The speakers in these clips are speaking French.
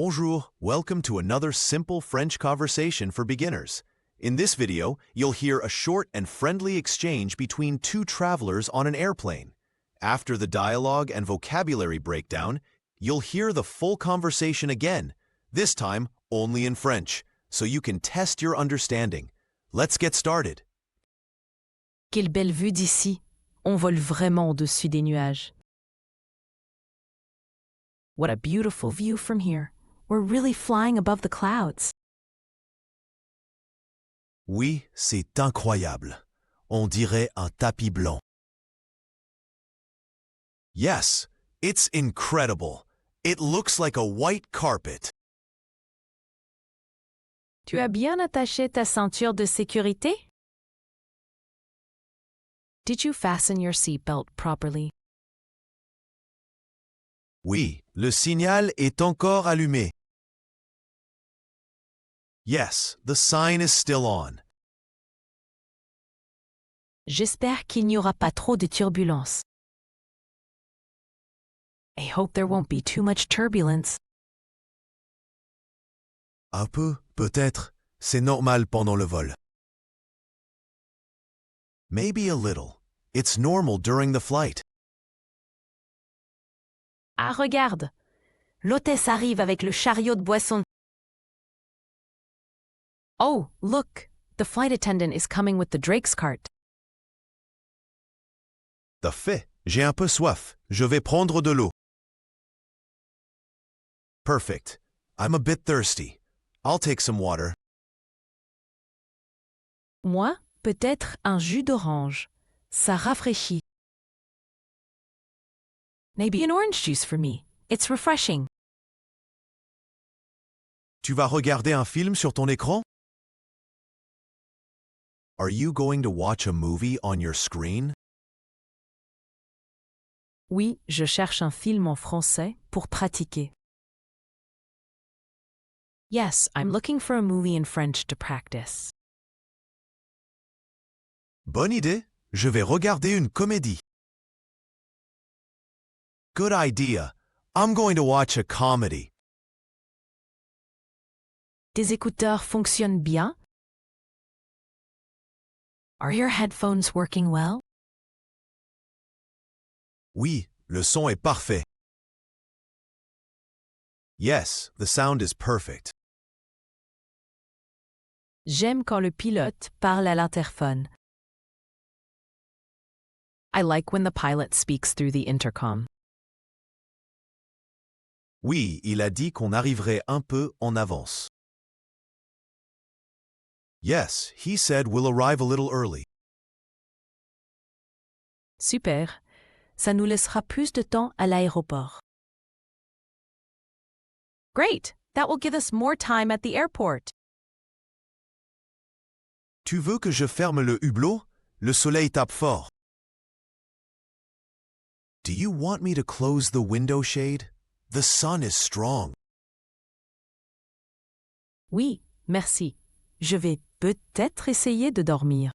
Bonjour, welcome to another simple French conversation for beginners. In this video, you'll hear a short and friendly exchange between two travelers on an airplane. After the dialogue and vocabulary breakdown, you'll hear the full conversation again, this time only in French, so you can test your understanding. Let's get started. Quelle belle vue d'ici! On vole vraiment au-dessus des nuages. What a beautiful view from here. We're really flying above the clouds. Oui, c'est incroyable. On dirait un tapis blanc. Yes, it's incredible. It looks like a white carpet. Tu as bien attaché ta ceinture de sécurité? Did you fasten your seatbelt properly? Oui, le signal est encore allumé. Yes, the sign is still on. J'espère qu'il n'y aura pas trop de turbulences. I hope there won't be too much turbulence. Un peu, peut-être. C'est normal pendant le vol. Maybe a little. It's normal during the flight. Ah, regarde! L'hôtesse arrive avec le chariot de boissons. Oh, look! The flight attendant is coming with the Drake's cart. De fait, j'ai un peu soif. Je vais prendre de l'eau. Perfect. I'm a bit thirsty. I'll take some water. Moi, peut-être un jus d'orange. Ça rafraîchit. Maybe an orange juice for me. It's refreshing. Tu vas regarder un film sur ton écran? Are you going to watch a movie on your screen? Oui, je cherche un film en français pour pratiquer. Yes, I'm looking for a movie in French to practice. Bonne idée. Je vais regarder une comédie. Good idea. I'm going to watch a comedy. Tes écouteurs fonctionnent bien? Are your headphones working well? Oui, le son est parfait. Yes, the sound is perfect. J'aime quand le pilote parle à l'interphone. I like when the pilot speaks through the intercom. Oui, il a dit qu'on arriverait un peu en avance. Yes, he said we'll arrive a little early. Super. Ça nous laissera plus de temps à l'aéroport. Great. That will give us more time at the airport. Tu veux que je ferme le hublot? Le soleil tape fort. Do you want me to close the window shade? The sun is strong. Oui, merci. Je vais peut-être essayer de dormir.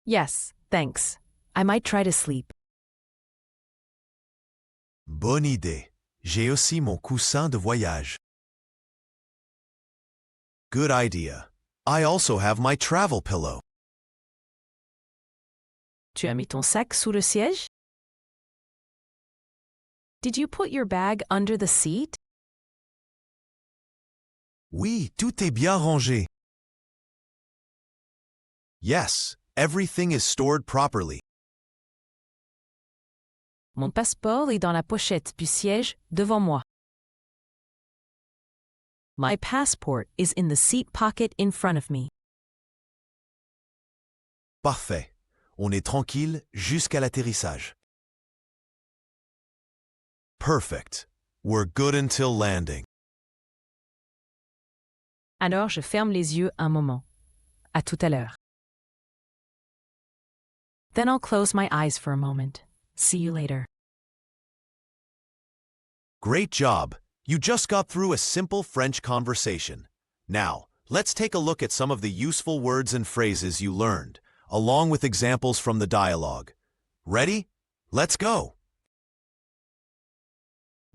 Yes, thanks. I might try to sleep. Bonne idée. J'ai aussi mon coussin de voyage. Good idea. I also have my travel pillow. Tu as mis ton sac sous le siège? Did you put your bag under the seat? Oui, tout est bien rangé. Yes, everything is stored properly. Mon passeport est dans la pochette du siège devant moi. My passport is in the seat pocket in front of me. Parfait. On est tranquille jusqu'à l'atterrissage. Perfect. We're good until landing. Alors je ferme les yeux un moment. À tout à l'heure. Then I'll close my eyes for a moment. See you later. Great job. You just got through a simple French conversation. Now, let's take a look at some of the useful words and phrases you learned, along with examples from the dialogue. Ready? Let's go.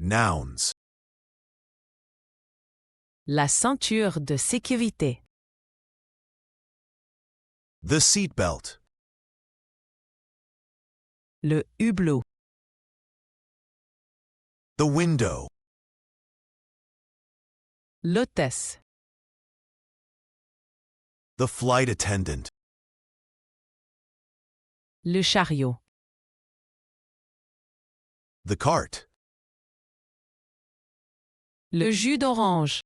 Nouns. La ceinture de sécurité. The seatbelt. Le hublot. The window. L'hôtesse. The flight attendant. Le chariot. The cart. Le jus d'orange.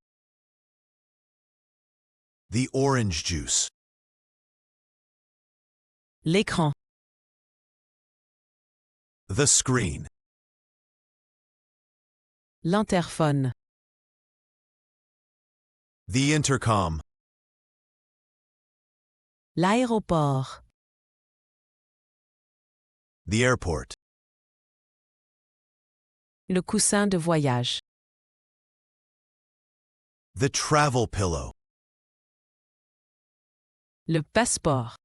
The orange juice. L'écran. The screen. L'interphone. The intercom. L'aéroport. The airport. Le coussin de voyage. The travel pillow. Le passeport.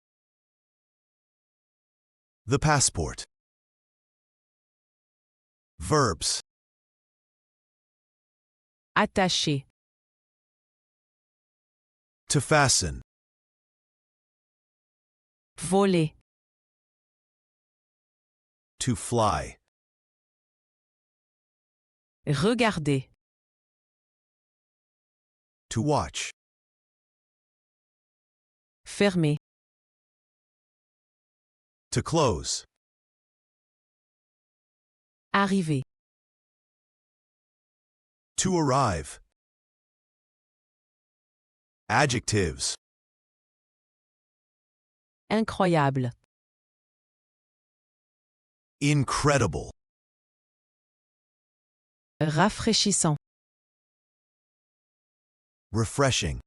The passport. Verbs. Attaché. To fasten. Voler. To fly. Regarder. To watch. Fermer. To close. Arriver. To arrive. Adjectives. Incroyable. Incredible. Rafraîchissant. Refreshing.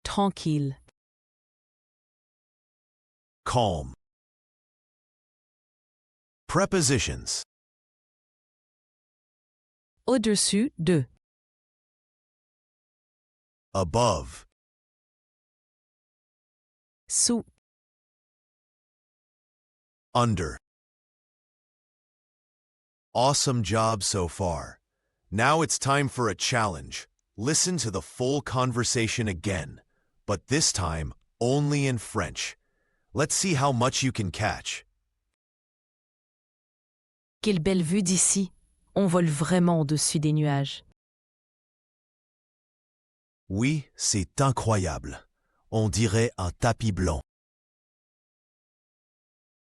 Tranquille. Calm. Prepositions. Au-dessus de. Above. Sous. Under. Awesome job so far. Now it's time for a challenge. Listen to the full conversation again, but this time only in French. Let's see how much you can catch. Quelle belle vue d'ici. On vole vraiment au-dessus des nuages. Oui, c'est incroyable. On dirait un tapis blanc.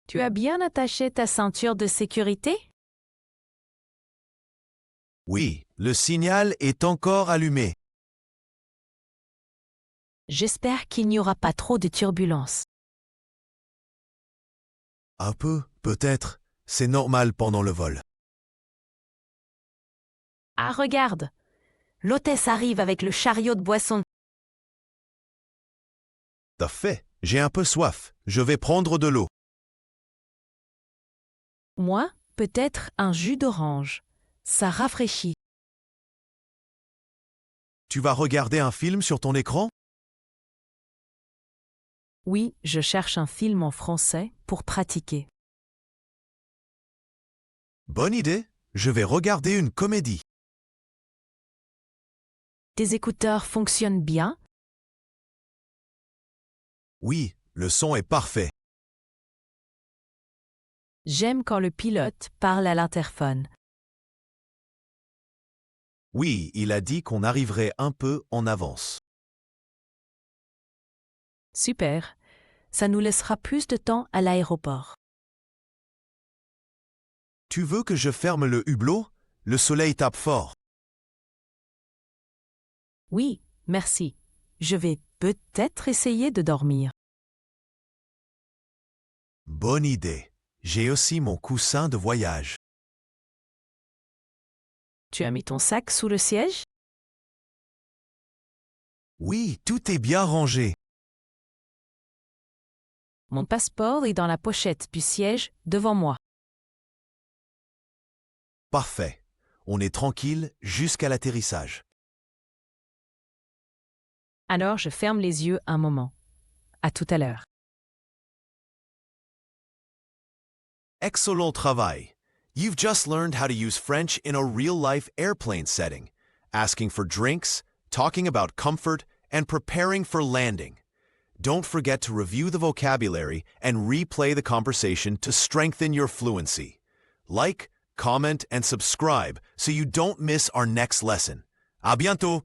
Tu as bien attaché ta ceinture de sécurité? Oui, le signal est encore allumé. J'espère qu'il n'y aura pas trop de turbulences. Un peu, peut-être. C'est normal pendant le vol. Ah, regarde! L'hôtesse arrive avec le chariot de boisson. T'as fait. J'ai un peu soif. Je vais prendre de l'eau. Moi, peut-être un jus d'orange. Ça rafraîchit. Tu vas regarder un film sur ton écran? Oui, je cherche un film en français pour pratiquer. Bonne idée. Je vais regarder une comédie. Tes écouteurs fonctionnent bien? Oui, le son est parfait. J'aime quand le pilote parle à l'interphone. Oui, il a dit qu'on arriverait un peu en avance. Super. Ça nous laissera plus de temps à l'aéroport. Tu veux que je ferme le hublot? Le soleil tape fort. Oui, merci. Je vais peut-être essayer de dormir. Bonne idée. J'ai aussi mon coussin de voyage. Tu as mis ton sac sous le siège? Oui, tout est bien rangé. Mon passeport est dans la pochette du siège devant moi. Parfait. On est tranquille jusqu'à l'atterrissage. Alors je ferme les yeux un moment. À tout à l'heure. Excellent travail. You've just learned how to use French in a real-life airplane setting. asking for drinks, talking about comfort, and preparing for landing. Don't forget to review the vocabulary and replay the conversation to strengthen your fluency. Like, comment, and subscribe so you don't miss our next lesson. À bientôt!